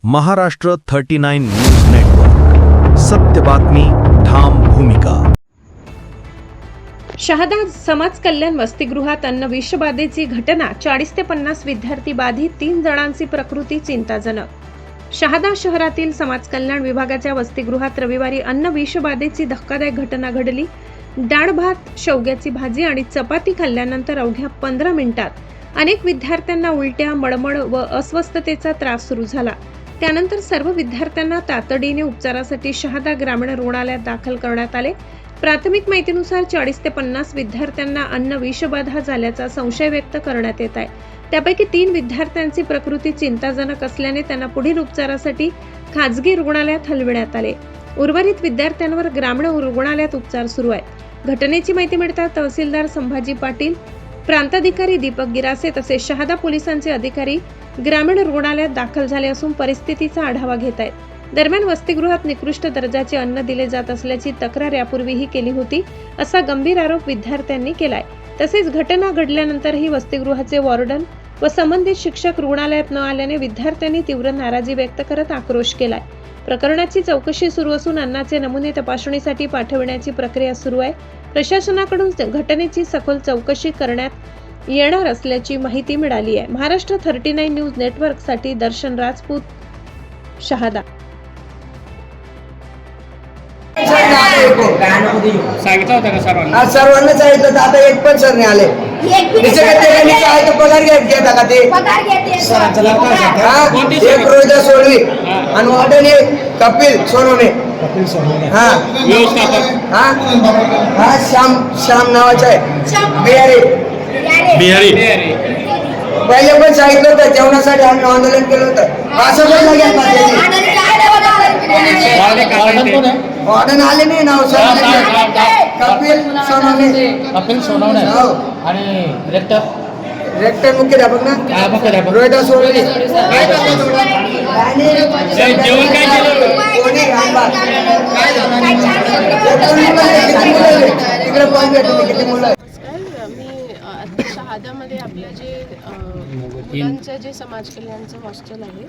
Maharashtra 39 news network, सत्य बातमी, ठाम भूमिका. शहादा समाज कल्याण वसतिगृहात अन्न विषबाधेची घटना. 40 ते 50 विद्यार्थी बाधित, 3 जणांची प्रकृती चिंताजनक. शहादा शहरातील समाज कल्याण विभागाच्या वसतिगृहात रविवारी अन्न विषबाधेची धक्कादायक घटना घडली. डाळ भात, शेवग्याची भाजी आणि चपाती खाल्ल्यानंतर अवघ्या 15 मिनिटात अनेक विद्यार्थ्यांना उलट्या, मळमळ व अस्वस्थतेचा त्रास सुरू झाला. त्यानंतर सर्व विद्यार्थ्यांना तातडीने उपचारासाठी शहादा ग्रामीण रुग्णालयात दाखल करण्यात आले. प्राथमिक माहितीनुसार 40 ते 50 विद्यार्थ्यांना अन्न विषबाधा झाल्याचा संशय व्यक्त करण्यात येत आहे. त्यापैकी 3 विद्यार्थ्यांची प्रकृती चिंताजनक असल्याने त्यांना पुढील उपचारासाठी खाजगी रुग्णालयात हलविण्यात आले. उर्वरित विद्यार्थ्यांवर ग्रामीण रुग्णालयात उपचार सुरू आहेत. घटनेची माहिती मिळताच तहसीलदार संभाजी पाटील, प्रांताधिकारी दीपक गिरासे तसेच शहादा पोलिसांचे अधिकारी ग्रामीण रुग्णालयात दाखल झाले असून परिस्थितीचा आढावा घेत आहेत. दरम्यान वसतिगृहात निकृष्ट दर्जाचे अन्न दिले जात असल्याची तक्रार यापूर्वीही केली होती, असा गंभीर आरोप विद्यार्थ्यांनी केलाय. तसेच घटना घडल्यानंतरही वसतिगृहाचे वॉर्डन व संबंधित शिक्षक रुग्णालयात न आल्याने विद्यार्थ्यांनी तीव्र नाराजी व्यक्त करत आक्रोश केलाय. प्रकरणाची चौकशी सुरू असून अन्नाचे नमुने तपासणीसाठी पाठविण्याची प्रक्रिया सुरू आहे. प्रशासनाकडून घटनेची सखोल चौकशी करण्यात येणार असल्याची माहिती मिळाली आहे. महाराष्ट्र 39 न्यूज नेटवर्क साठी दर्शन राजपूत, शहादा. सांगितलं होतं का सर्वांना? सर्वांना सांगितलं, आता एक पण सर नाही आले. पगार घेता का ते? एक रोहिदास सोडवी आणि वाटण एक कपिल सोनवणे. हा श्याम नावाचा आहे, बिहारी. पहिले पण सांगितलं होतं जेवणासाठी आम्ही आंदोलन केलं होतं. असं पण ऑर्डर आले नाही. नाव कपिल सोनवणे आणि रेक्टर मुख्याध्यापक ना रोहिदास सोडवी. तिकडे पाहून घ्या तुम्ही किती मुलं. मी शहादामध्ये आपलं जे मुलांचं जे समाज कल्याणचं हॉस्टेल आहे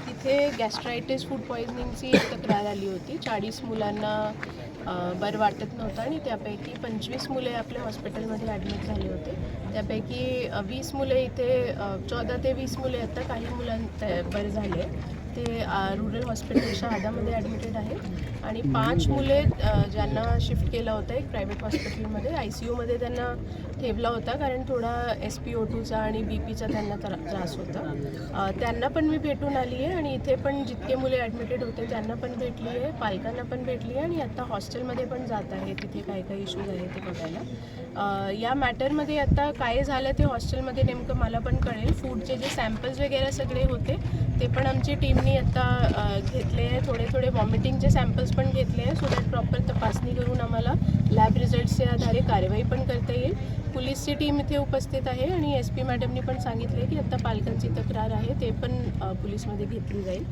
तिथे गॅस्ट्रायटिस, फूड पॉयझनिंगची तक्रार आली होती. 40 मुलांना बरं वाटत नव्हतं आणि त्यापैकी 25 मुले आपल्या हॉस्पिटलमध्ये ॲडमिट झाले होते. त्यापैकी 20 मुले इथे 14 ते 20 मुले आता काही मुलांना बरे झाले ते रुरल हॉस्पिटल शहादामध्ये ॲडमिटेड आहेत आणि 5 मुले ज्यांना शिफ्ट केला होता एक प्रायव्हेट हॉस्पिटलमध्ये ICUमध्ये त्यांना ठेवला होता कारण थोडा SpO2चा आणि BPचा त्यांना त्रास होता. त्यांना पण मी भेटून आली आहे आणि इथे पण जितके मुले ॲडमिटेड होते त्यांना पण भेटली आहे, पालकांना पण भेटली आहे आणि आता हॉस्टेलमध्ये पण जात आहे. तिथे काय काय इश्यूज आहे ते बघायला. या मॅटरमध्ये आता काय झालं ते हॉस्टेलमध्ये नेमकं मला पण कळेल. फूडचे जे सॅम्पल्स वगैरे सगळे होते ते पण आमची टीमनी आता घेतले आहे. थोडे वॉमिटिंगचे सॅम्पल्स पण घेतले आहे सो दॅट प्रॉपर तपासणी करून आम्हाला लॅब रिझल्ट्सच्या आधारे कारवाई पण करता येईल. पोलीसची टीम इथे उपस्थित आहे आणि SP मॅडमनी पण सांगितले की आता पालकांची तक्रार आहे ते पण पोलीसमध्ये घेतली जाईल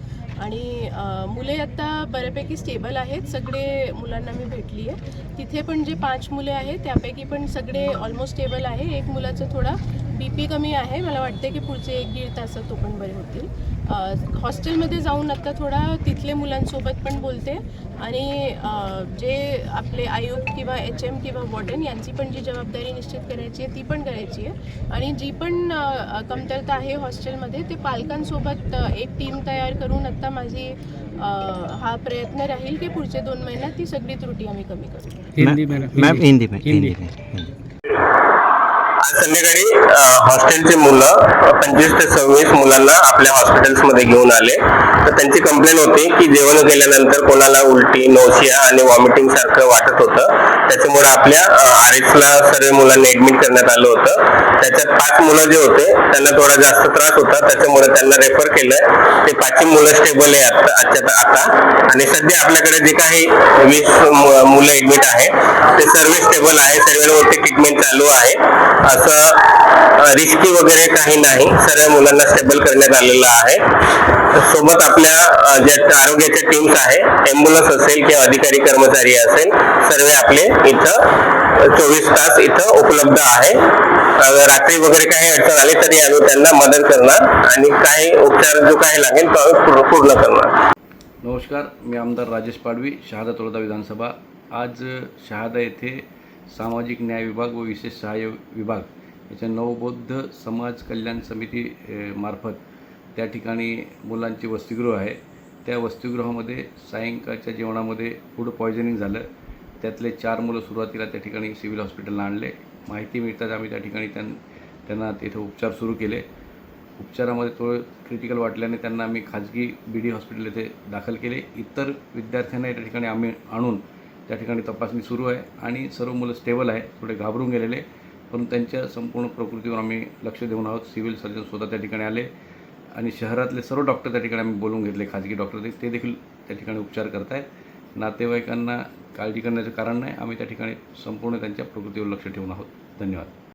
आणि मुले आता बऱ्यापैकी स्टेबल आहेत. सगळे मुलांना मी भेटली आहे. तिथे पण जे 5 मुले आहेत त्यापैकी पण सगळे ऑलमोस्ट स्टेबल आहे. एक मुलाचा थोडा BP कमी आहे. मला वाटते की पुढचे 1-1.5 तासात तो पण बरे होतील. हॉस्टेलमध्ये जाऊन आता थोडा तिथले मुलांसोबत पण बोलते आणि जे आपले आयुक्त किंवा HM किंवा वॉर्डन यांची पण जी जबाबदारी निश्चित करायची आहे ती पण करायची आहे आणि जी पण कमतरता आहे हॉस्टेलमध्ये ते पालकांसोबत एक टीम तयार करून आता माझी हा प्रयत्न राहील की पुढचे 2 महिन्यात ती सगळी त्रुटी आम्ही कमी करू. हिंदी. आज संध्याकाळी हॉस्टेलचे मुलं 25 ते 26 मुलांना आपल्या हॉस्पिटल्समध्ये घेऊन आले. तर त्यांची कंप्लेंट होती की जेवण केल्यानंतर कोणाला उलटी, नौसिया आणि व्हॉमिटिंग सारखं वाटत होतं. त्याच्यामुळे आपल्या RHला सर्व मुलांना ऍडमिट करण्यात आलं होतं. त्याच्यात 5 मुलं जे होते त्यांना थोडा जास्त त्रास होता त्याच्यामुळे त्यांना रेफर केलं. ते 5 मुलं स्टेबल आहे आता आणि सध्या आपल्याकडे जे काही 20 मुलं ऍडमिट आहे ते सर्व स्टेबल आहे. सर्वांवरती ट्रीटमेंट चालू आहे. असं रिस्की वगैरे काही नाही. सर्व मुलांना स्टेबल करण्यात आलेलं आहे. सोबत आपल्या ज्या आरोग्याच्या टीम्स आहे, एम्ब्युलन्स असेल किंवा अधिकारी कर्मचारी असेल, सर्व आपले इथं 24 तास इथं उपलब्ध आहे. रात्री वगैरे काही अडचण आली तरी आम्ही त्यांना मदत करणार आणि काही उपचार जो काही लागेल तो आम्ही पूर्ण करणार. नमस्कार, मी आमदार राजेश पाडवी, शहादा तळोदा विधानसभा. आज शहादा येथे सामाजिक न्याय विभाग व विशेष सहाय्य विभाग याच्या नवबौद्ध समाज कल्याण समिती मार्फत त्या ठिकाणी मुलांची वसतिगृह आहे. त्या वसतिगृहामध्ये सायंकाळच्या जेवणामध्ये फूड पॉयझनिंग झालं. त्यातले 4 मुलं सुरुवातीला त्या ठिकाणी सिव्हिल हॉस्पिटलला आणले. माहिती मिळताच आम्ही त्या ठिकाणी त्यांना तिथं उपचार सुरू केले. उपचारामध्ये थोडं क्रिटिकल वाटल्याने त्यांना आम्ही खाजगी BD हॉस्पिटल येथे दाखल केले. इतर विद्यार्थ्यांना त्या ठिकाणी आम्ही आणून त्या ठिकाणी तपासणी सुरू आहे आणि सर्व मुलं स्टेबल आहे. थोडे घाबरून गेलेले, पण त्यांच्या संपूर्ण प्रकृतीवर आम्ही लक्ष देऊन आहोत. सिव्हिल सर्जन स्वतः त्या ठिकाणी आले आणि शहरातले सर्व डॉक्टर त्या ठिकाणी आम्ही बोलवून घेतले. खाजगी डॉक्टर ते देखील त्या ठिकाणी उपचार करत आहेत. नातेवाईकांना काळजी करण्याचं कारण नाही. आम्ही त्या ठिकाणी संपूर्ण त्यांच्या प्रकृतीवर लक्ष ठेवून आहोत. धन्यवाद.